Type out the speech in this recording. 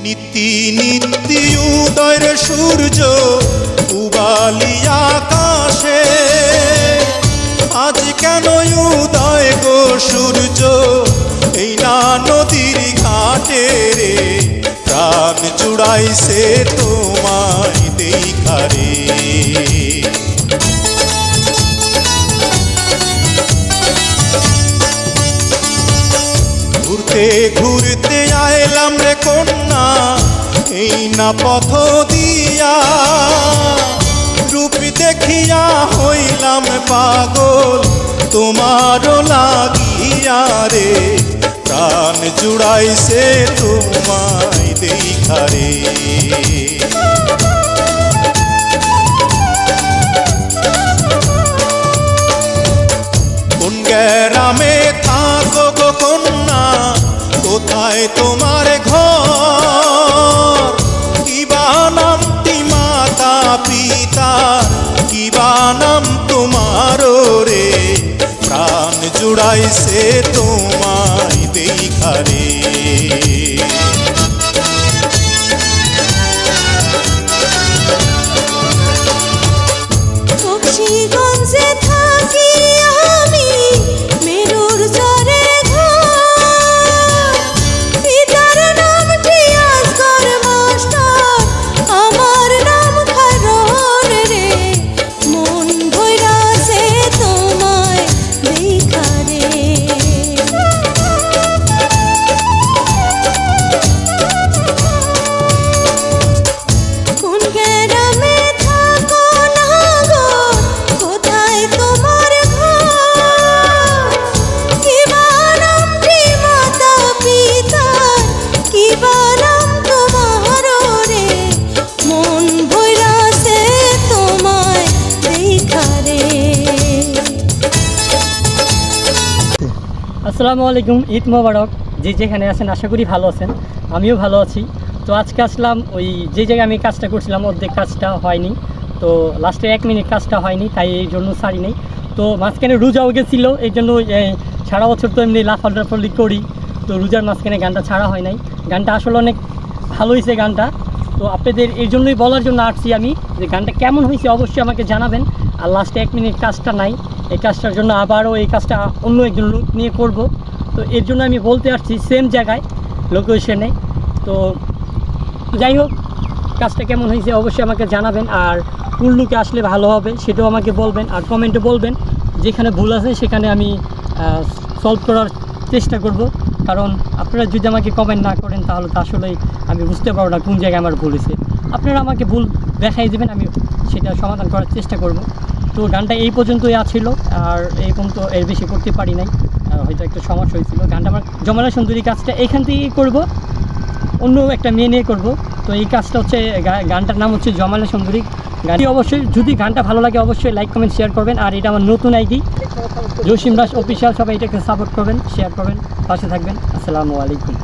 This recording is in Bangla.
নীতি নীতি উদয়ের সূর্য উবালি আকাশে, আজ কেন উদয় গো সূর্য এই না নদীর ঘাটে রে, প্রাণ জুড়াইছে তোমায় দেখারে। ঘুরতে ঘুরতে আইলাম রে কন্যা এই না পথ দিয়া, রূপ দেখিয়া হইলাম পাগল তোমারও লাগিয়া রে, প্রাণ জুড়াইছে তোমায় দেখারে। কোন গ্রামে থাকো গো কন্যা, কোথায় তোমার ঘর, কিবা নামটি মাতা পিতা, কিবা নাম তোমার রে, প্রাণ জুড়াইছে তোমায় দেখারে। বক্সিগঞ্জে থাকি আমি, মেরুর চরে ঘর, পিতার নামটি আজগর মাস্টার, আমার নাম খারন রে, মন ভইরাছে তোমায় দেখারে। কোন গ্রামে থাকো না গো, কোথায় তোমার ঘর, কিবা নামটি মাতা পিতার, কিবা নাম তোমার রে, মন ভইরাছে তোমায় দেখারে। আসসালামু আলাইকুম, ঈদ মোবারক। যে যেখানে আছেন আশা করি ভালো আছেন, আমিও ভালো আছি। তো আজকে আসলাম ওই যে জায়গায় আমি কাজটা করছিলাম, অর্ধেক কাজটা হয়নি, তো লাস্টে 1 মিনিট কাজটা হয়নি, তাই এই জন্য ছাড়ি নেই। তো মাঝখানে রোজাও গেছিলো, এই জন্য সারা বছর তো এমনি লাফালাফলি করি, তো রোজার মাঝখানে গানটা ছাড়া হয় নাই। গানটা আসলে অনেক ভালো হয়েছে গানটা, তো আপনাদের এই জন্যই বলার জন্য আসছি আমি, যে গানটা কেমন হয়েছে অবশ্যই আমাকে জানাবেন। আর লাস্টে 1 মিনিট কাজটা নাই, এই কাজটার জন্য আবারও এই কাজটা অন্য একজন লোক নিয়ে করব, তো এর জন্য আমি বলতে আসছি সেম জায়গায় লোকেশনে। তো যাই হোক, কাজটা কেমন হয়েছে অবশ্যই আমাকে জানাবেন, আর কোন লুকে আসলে ভালো হবে সেটাও আমাকে বলবেন, আর কমেন্টে বলবেন। যেখানে ভুল আছে সেখানে আমি সলভ করার চেষ্টা করব, কারণ আপনারা যদি আমাকে কমেন্ট না করেন তাহলে তো আসলেই আমি বুঝতে পারবো না কোন জায়গায় আমার ভুল হয়েছে। আপনারা আমাকে ভুল দেখাই দেবেন, আমি সেটা সমাধান করার চেষ্টা করব। তো গানটা এই পর্যন্তই আছিল, আর এই পর্যন্ত এর বেশি করতে পারি নাই, হয়তো একটা সমস্যা হয়েছিল। গানটা আমার জমালা সুন্দরী কাজটা এখান থেকেই করব, অন্য একটা মেয়ে নিয়ে করবো। তো এই কাজটা হচ্ছে, গানটার নাম হচ্ছে জমালা সুন্দরী। গানটি অবশ্যই যদি গানটা ভালো লাগে অবশ্যই লাইক কমেন্ট শেয়ার করবেন। আর এটা আমার নতুন আইডি জসিম দাস অফিসিয়াল, সবাই এটাকে সাপোর্ট করবেন, শেয়ার করবেন, পাশে থাকবেন। আসসালামু আলাইকুম।